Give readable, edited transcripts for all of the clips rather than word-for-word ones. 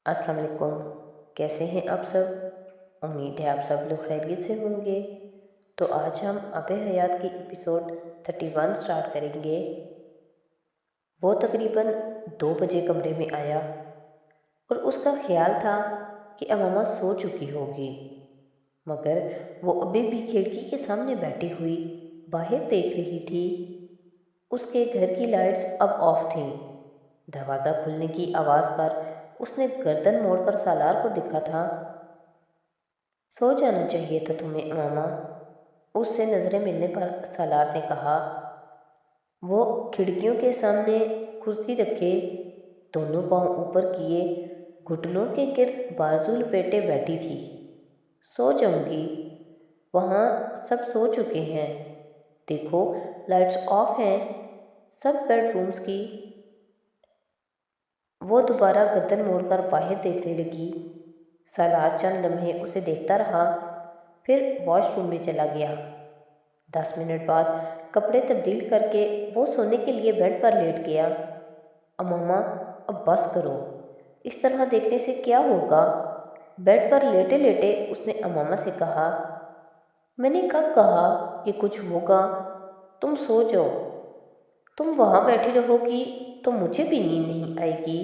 अस्सलाम वालेकुम। कैसे हैं आप सब? उम्मीद है आप सब लोग खैरियत से होंगे। तो आज हम आबे हयात की एपिसोड 31 स्टार्ट करेंगे। वो तकरीबन 2 बजे कमरे में आया और उसका ख्याल था कि अमामा सो चुकी होगी, मगर वो अभी भी खिड़की के सामने बैठी हुई बाहर देख रही थी। उसके घर की लाइट्स अब ऑफ थीं। दरवाज़ा खुलने की आवाज़ पर उसने गर्दन मोड़कर सालार को देखा था। सो जाना चाहिए था तुम्हें अमामा, उससे नज़रें मिलने पर सालार ने कहा। वो खिड़कियों के सामने कुर्सी रखे, दोनों पांव ऊपर किए, घुटनों के गिर्द बाजू लपेटे बैठी थी। सो जाऊंगी, वहाँ सब सो चुके हैं। देखो, लाइट्स ऑफ हैं सब बेडरूम्स की। वो दोबारा गर्दन मोड़कर बाहर देखने लगी। सालार चंद लम्हे उसे देखता रहा, फिर वॉशरूम में चला गया। 10 मिनट बाद कपड़े तब्दील करके वो सोने के लिए बेड पर लेट गया। अम्मा, अब बस करो, इस तरह देखने से क्या होगा? बेड पर लेटे लेटे उसने अम्मा से कहा। मैंने कब कहा कि कुछ होगा? तुम सो जाओ। तुम वहाँ बैठी रहोगी तो मुझे भी नींद नहीं आएगी।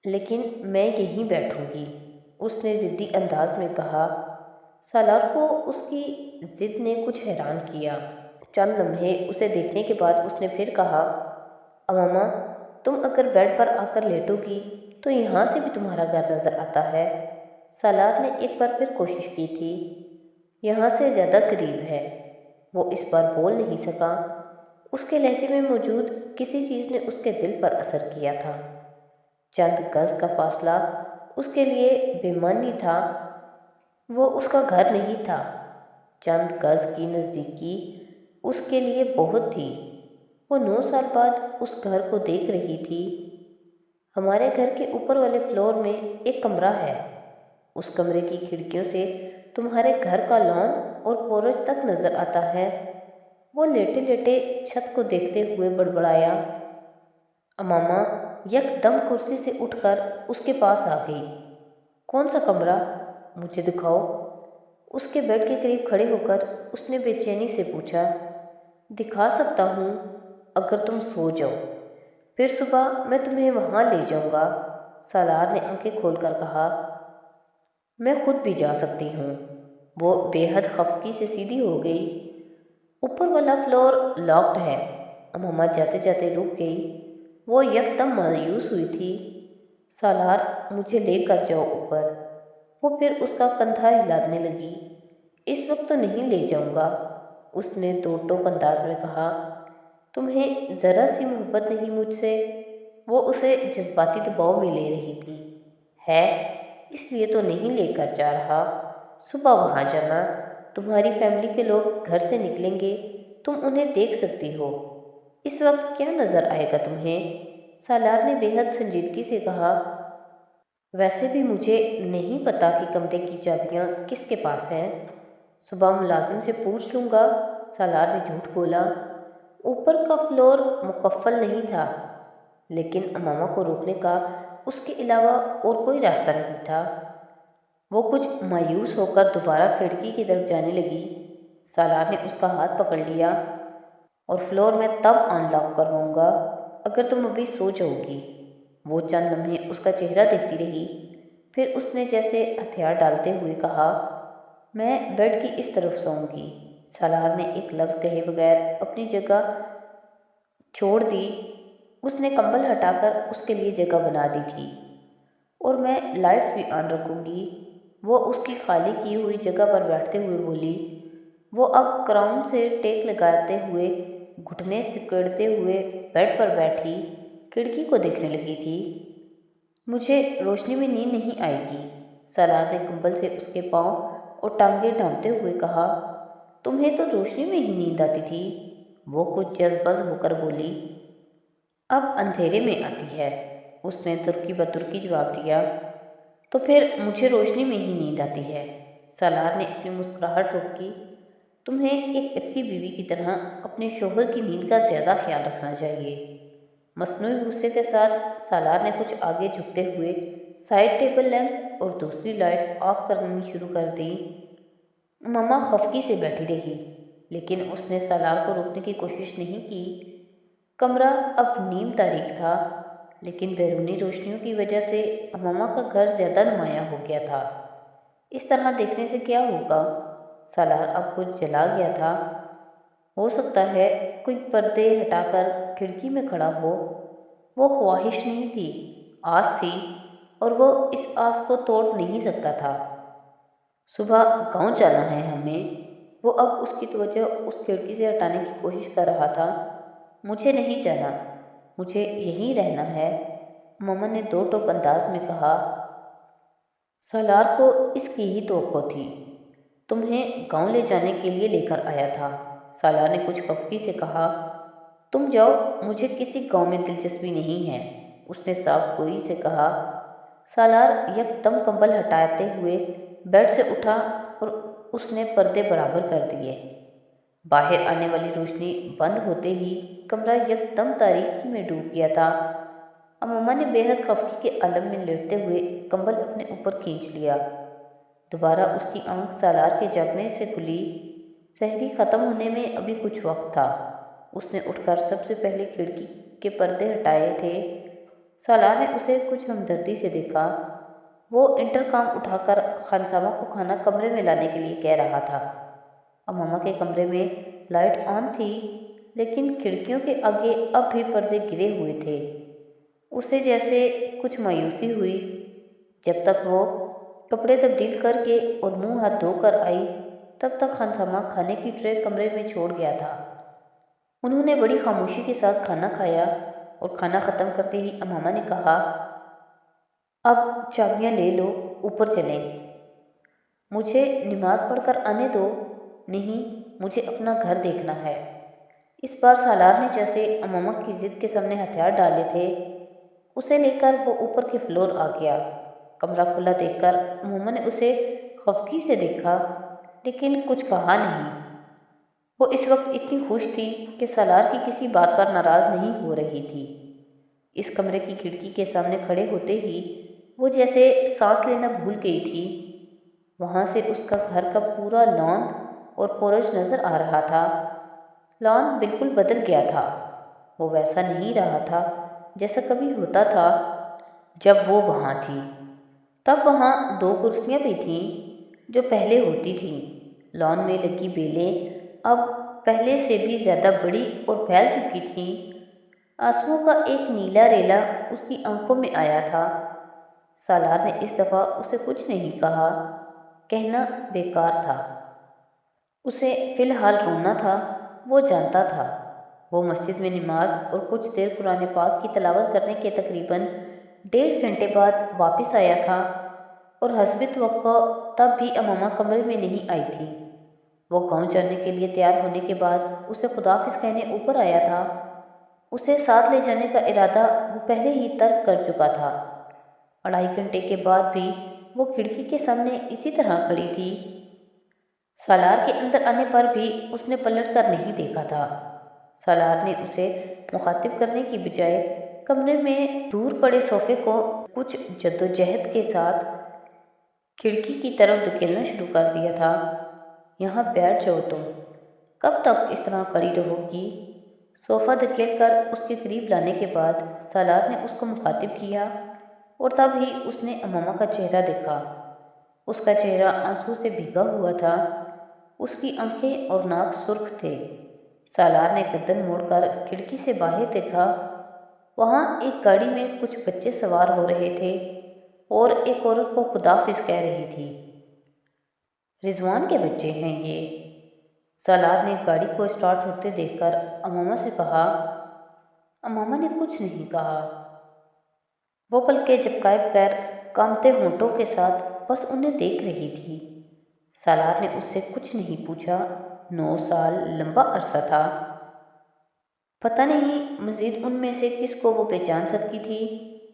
लेकिन मैं यहीं बैठूंगी, उसने ज़िद्दी अंदाज में कहा। सालार को उसकी ज़िद ने कुछ हैरान किया। चंद लम्हे उसे देखने के बाद उसने फिर कहा, अम्मा, तुम अगर बेड पर आकर लेटोगी तो यहाँ से भी तुम्हारा घर नज़र आता है। सालार ने एक बार फिर कोशिश की थी। यहाँ से ज़्यादा करीब है। वो इस बार बोल नहीं सका। उसके लहजे में मौजूद किसी चीज़ ने उसके दिल पर असर किया था। चंद गज का फासला उसके लिए बेमानी था। वो उसका घर नहीं था। चंद गज की नज़दीकी उसके लिए बहुत थी। वो 9 साल बाद उस घर को देख रही थी। हमारे घर के ऊपर वाले फ्लोर में एक कमरा है। उस कमरे की खिड़कियों से तुम्हारे घर का लॉन और पोर्च तक नजर आता है। वो लेटे लेटे छत को देखते हुए बड़बड़ाया। अमामा यकदम कुर्सी से उठकर उसके पास आ गई। कौन सा कमरा? मुझे दिखाओ। उसके बेड के करीब खड़े होकर उसने बेचैनी से पूछा। दिखा सकता हूँ, अगर तुम सो जाओ, फिर सुबह मैं तुम्हें वहाँ ले जाऊँगा, सालार ने आंखें खोलकर कहा। मैं खुद भी जा सकती हूँ। वो बेहद खफकी से सीधी हो गई। ऊपर वाला फ्लोर लॉक्ड है। अम्मा जाते जाते रुक गई। वो यकदम मायूस हुई थी। सालार, मुझे लेकर जाओ ऊपर। वो फिर उसका कंधा हिलाने लगी। इस वक्त तो नहीं ले जाऊंगा, उसने दो टोक अंदाज में कहा। तुम्हें ज़रा सी मोहब्बत नहीं मुझसे? वो उसे जज्बाती दबाव में ले रही थी। है, इसलिए तो नहीं लेकर जा रहा। सुबह वहाँ जाना, तुम्हारी फैमिली के लोग घर से निकलेंगे, तुम उन्हें देख सकती हो। इस वक्त क्या नज़र आएगा तुम्हें? सालार ने बेहद संजीदगी से कहा। वैसे भी मुझे नहीं पता कि कमरे की चाबियाँ किसके पास हैं। सुबह मुलाजिम से पूछ लूँगा, सालार ने झूठ बोला। ऊपर का फ्लोर मुकफ्फल नहीं था, लेकिन अमामा को रोकने का उसके अलावा और कोई रास्ता नहीं था। वो कुछ मायूस होकर दोबारा खिड़की की तरफ जाने लगी। सालार ने उसका हाथ पकड़ लिया। और फ्लोर में तब अनलॉक करवाऊंगा अगर तुम अभी सो जाओगी। वो चंद लम्हे उसका चेहरा देखती रही, फिर उसने जैसे हथियार डालते हुए कहा, मैं बेड की इस तरफ सोऊंगी। सालार ने एक लफ्ज़ कहे बगैर अपनी जगह छोड़ दी। उसने कंबल हटाकर उसके लिए जगह बना दी थी। और मैं लाइट्स भी ऑन रखूंगी। वो उसकी खाली की हुई जगह पर बैठते हुए बोली। वो अब क्राउन से टेक लगाते हुए, घुटने सिकुड़ते हुए बेड पर बैठी खिड़की को देखने लगी थी। मुझे रोशनी में नींद नहीं आएगी, सलार ने कंबल से उसके पाँव और टांगे ढांपते हुए कहा। तुम्हें तो रोशनी में ही नींद आती थी, वो कुछ जज्बज होकर बोली। अब अंधेरे में आती है, उसने तुर्की बतुर्की जवाब दिया। तो फिर मुझे रोशनी में ही नींद आती है, सालार ने अपनी मुस्कुराहट रोकी। तुम्हें एक अच्छी बीवी की तरह अपने शोहर की नींद का ज़्यादा ख्याल रखना चाहिए। مصنوعی غصے کے ساتھ سالار نے کچھ آگے جھکتے ہوئے سائڈ ٹیبل لیمپ اور دوسری لائٹس آف کرنی شروع کر دی۔ ماما خفگی سے بیٹھی رہی، لیکن اس نے سالار کو روکنے کی کوشش نہیں کی۔ کمرہ اب نیم تاریک تھا، لیکن بیرونی روشنیوں کی وجہ سے ماما کا گھر زیادہ نمایاں ہو گیا تھا۔ اس طرح دیکھنے سے کیا ہوگا؟ سالار اب کچھ جلا گیا تھا۔ ہو سکتا ہے کوئی پردے ہٹا کر کھڑکی میں کھڑا ہو۔ وہ خواہش نہیں تھی، آس تھی، اور وہ اس آس کو توڑ نہیں سکتا تھا۔ صبح گاؤں جانا ہے ہمیں۔ وہ اب اس کی توجہ اس کھڑکی سے ہٹانے کی کوشش کر رہا تھا۔ مجھے نہیں جانا، مجھے یہیں رہنا ہے، ماما نے دو ٹوک انداز میں کہا۔ سالار کو اس کی ہی توقع تھی۔ تمہیں گاؤں لے جانے کے لیے لے کر آیا تھا، سالار نے کچھ خفگی سے کہا۔ تم جاؤ، مجھے کسی گاؤں میں دلچسپی نہیں ہے، اس نے صاف گوئی سے کہا۔ سالار یکدم کمبل ہٹاتے ہوئے بیڈ سے اٹھا اور اس نے پردے برابر کر دیے۔ باہر آنے والی روشنی بند ہوتے ہی کمرہ یکدم تاریکی میں ڈوب گیا تھا۔ اماما نے بے حد خفگی کے عالم میں لیٹتے ہوئے کمبل اپنے اوپر کھینچ لیا۔ دوبارہ اس کی آنکھ سالار کے جاگنے سے کھلی۔ سحری ختم ہونے میں ابھی کچھ وقت تھا۔ اس نے اٹھ کر سب سے پہلے کھڑکی کے پردے ہٹائے تھے۔ سالار نے اسے کچھ ہمدردی سے دیکھا۔ وہ انٹرکام اٹھا کر خانسامہ کو کھانا کمرے میں لانے کے لیے کہہ رہا تھا۔ اماما کے کمرے میں لائٹ آن تھی، لیکن کھڑکیوں کے آگے اب بھی پردے گرے ہوئے تھے۔ اسے جیسے کچھ مایوسی ہوئی۔ جب تک وہ کپڑے تبدیل کر کے اور منہ ہاتھ دھو کر آئی، تب تک خانسامہ کھانے کی ٹرے کمرے میں چھوڑ گیا تھا۔ انہوں نے بڑی خاموشی کے ساتھ کھانا کھایا اور کھانا ختم کرتے ہی اماما نے کہا، اب چابیاں لے لو، اوپر چلیں۔ مجھے نماز پڑھ کر آنے دو۔ نہیں، مجھے اپنا گھر دیکھنا ہے۔ اس بار سالار نے جیسے اماما کی ضد کے سامنے ہتھیار ڈالے تھے۔ اسے لے کر وہ اوپر کے فلور آ گیا۔ کمرہ کھلا دیکھ کر اماما نے اسے خفگی سے دیکھا، لیکن کچھ کہا نہیں۔ وہ اس وقت اتنی خوش تھی کہ سالار کی کسی بات پر ناراض نہیں ہو رہی تھی۔ اس کمرے کی کھڑکی کے سامنے کھڑے ہوتے ہی وہ جیسے سانس لینا بھول گئی تھی۔ وہاں سے اس کا گھر کا پورا لان اور پورچ نظر آ رہا تھا۔ لان بالکل بدل گیا تھا۔ وہ ویسا نہیں رہا تھا جیسا کبھی ہوتا تھا جب وہ وہاں تھی۔ تب وہاں دو کرسیاں بھی تھیں جو پہلے ہوتی تھیں۔ لان میں لگی بیلیں اب پہلے سے بھی زیادہ بڑی اور پھیل چکی تھیں۔ آنسوؤں کا ایک نیلا ریلا اس کی آنکھوں میں آیا تھا۔ سالار نے اس دفعہ اسے کچھ نہیں کہا۔ کہنا بیکار تھا۔ اسے فی الحال رونا تھا۔ وہ جانتا تھا۔ وہ مسجد میں نماز اور کچھ دیر قرآن پاک کی تلاوت کرنے کے تقریباً 1.5 گھنٹے بعد واپس آیا تھا، اور حسب توقع تب بھی اماما کمرے میں نہیں آئی تھی۔ وہ گاؤں جانے کے لیے تیار ہونے کے بعد اسے خداحافظ کہنے اوپر آیا تھا۔ اسے ساتھ لے جانے کا ارادہ وہ پہلے ہی ترک کر چکا تھا۔ 2.5 گھنٹے کے بعد بھی وہ کھڑکی کے سامنے اسی طرح کھڑی تھی۔ سالار کے اندر آنے پر بھی اس نے پلٹ کر نہیں دیکھا تھا۔ سالار نے اسے مخاطب کرنے کی بجائے کمرے میں دور پڑے صوفے کو کچھ جدوجہد کے ساتھ کھڑکی کی طرف دھکیلنا شروع کر دیا تھا۔ یہاں بیٹھ جاؤ، تم کب تک اس طرح کھڑی رہو گی؟ صوفہ دھکیل کر اس کے قریب لانے کے بعد سالار نے اس کو مخاطب کیا، اور تب ہی اس نے اماما کا چہرہ دیکھا۔ اس کا چہرہ آنسو سے بھیگا ہوا تھا۔ اس کی آنکھیں اور ناک سرخ تھے۔ سالار نے گردن موڑ کر کھڑکی سے باہر دیکھا۔ وہاں ایک گاڑی میں کچھ بچے سوار ہو رہے تھے اور ایک عورت کو خداحافظ کہہ رہی تھی۔ رضوان کے بچے ہیں یہ، سالار نے گاڑی کو اسٹارٹ ہوتے دیکھ کر اماما سے کہا۔ اماما نے کچھ نہیں کہا۔ وہ پلکیں جھپکائے بغیر کانپتے ہونٹوں کے ساتھ بس انہیں دیکھ رہی تھی۔ سالار نے اس سے کچھ نہیں پوچھا۔ 9 سال لمبا عرصہ تھا۔ پتہ نہیں مزید ان میں سے کس کو وہ پہچان سکتی تھی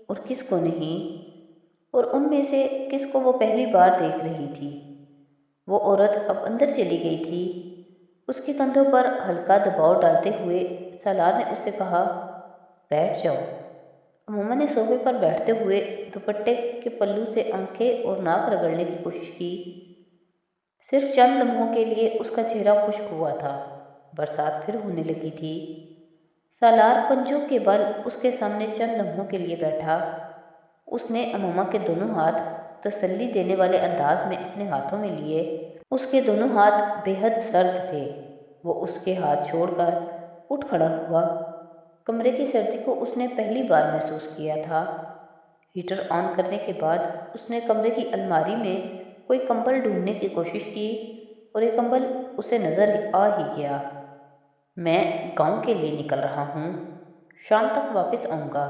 اور کس کو نہیں، اور ان میں سے کس کو وہ پہلی بار دیکھ رہی تھی۔ وہ عورت اب اندر چلی گئی تھی۔ اس کے کندھوں پر ہلکا دباؤ ڈالتے ہوئے سالار نے اس سے کہا، बैठ जाओ। अमूमा ने सोफे पर बैठते हुए दुपट्टे के पल्लू से आंखें और नाक रगड़ने की कोशिश की। सिर्फ चंद लम्हों के लिए उसका चेहरा खुश्क हुआ था। बरसात फिर होने लगी थी। सालार पंजों के बल उसके सामने चंद लम्हों के लिए बैठा। उसने अमूमा के दोनों हाथ तसल्ली देने वाले अंदाज में अपने हाथों में लिए। उसके दोनों हाथ बेहद सर्द थे। वो उसके हाथ छोड़कर उठ खड़ा हुआ। कमरे की सर्दी को उसने पहली बार महसूस किया था। हीटर ऑन करने के बाद उसने कमरे की अलमारी में कोई कंबल ढूंढने की कोशिश की और एक कंबल उसे नज़र आ ही गया। मैं गांव के लिए निकल रहा हूँ, शाम तक वापस आऊँगा।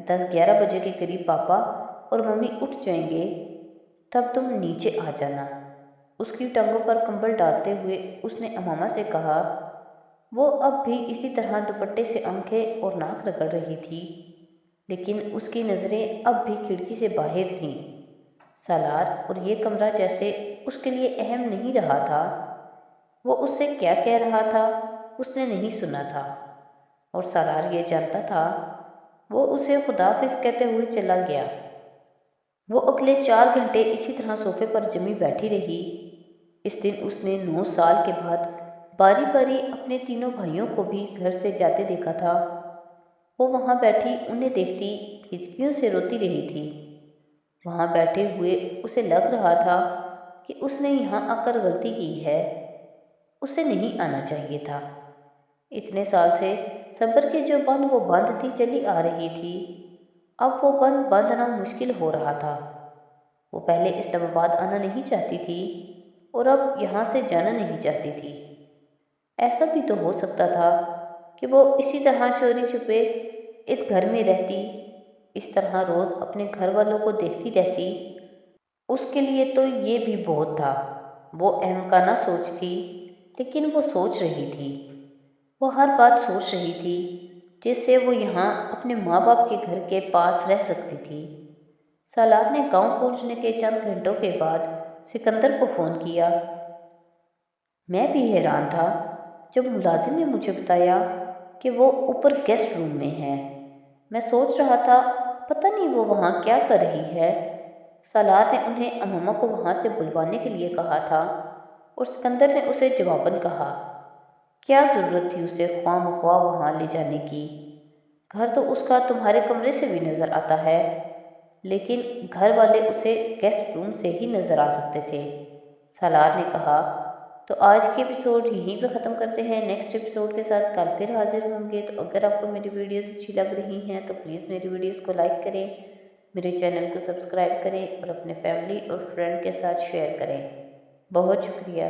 10-11 बजे के करीब पापा और मम्मी उठ जाएंगे, तब तुम नीचे आ जाना। उसकी टांगों पर कंबल डालते हुए उसने अमूमा से कहा। वो अब भी इसी तरह दुपट्टे से आंखें और नाक रगड़ रही थी, लेकिन उसकी नज़रें अब भी खिड़की से बाहर थीं। सालार और ये कमरा जैसे उसके लिए अहम नहीं रहा था। वो उससे क्या कह रहा था उसने नहीं सुना था, और सालार ये जानता था। वो उसे खुदाफिज कहते हुए चला गया। वो अगले 4 घंटे इसी तरह सोफे पर जमी बैठी रही। इस दिन उसने 9 साल के बाद बारी बारी अपने तीनों भाइयों को भी घर से जाते देखा था। वो वहाँ बैठी उन्हें देखती हिचकियों से रोती रही थी। वहाँ बैठे हुए उसे लग रहा था कि उसने यहाँ आकर गलती की है। उसे नहीं आना चाहिए था। इतने साल से सब्र के जो बंध वो बांधती चली आ रही थी, अब वो बंध बांधना मुश्किल हो रहा था। वो पहले इस्लामाबाद आना नहीं चाहती थी और अब यहाँ से जाना नहीं चाहती थी। ऐसा भी तो हो सकता था कि वो इसी तरह चोरी छुपे इस घर में रहती, इस तरह रोज़ अपने घर वालों को देखती रहती। उसके लिए तो ये भी बहुत था। वो अहमकाना सोच थी, लेकिन वो सोच रही थी। वो हर बात सोच रही थी जिससे वो यहाँ अपने माँ बाप के घर के पास रह सकती थी। सालार ने गांव पहुंचने के चंद घंटों के बाद सिकंदर को फ़ोन किया। मैं भी हैरान था जब मुलाजिम ने मुझे बताया कि वो ऊपर गेस्ट रूम में है। मैं सोच रहा था पता नहीं वो वहाँ क्या कर रही है। सालार ने उन्हें अमूमा को वहाँ से बुलवाने के लिए कहा था, और सिकंदर ने उसे जवाबन कहा, क्या ज़रूरत थी उसे ख्वामख्वाह वहाँ ले जाने की। घर तो उसका तुम्हारे कमरे से भी नज़र आता है, लेकिन घर वाले उसे गेस्ट रूम से ही नज़र आ सकते थे। सालार ने कहा। तो आज की एपिसोड यहीं पे ख़त्म करते हैं। नेक्स्ट एपिसोड के साथ कल फिर हाजिर होंगे। तो अगर आपको मेरी वीडियोस अच्छी लग रही हैं तो प्लीज़ मेरी वीडियोस को लाइक करें, मेरे चैनल को सब्सक्राइब करें और अपने फैमिली और फ्रेंड के साथ शेयर करें। बहुत शुक्रिया।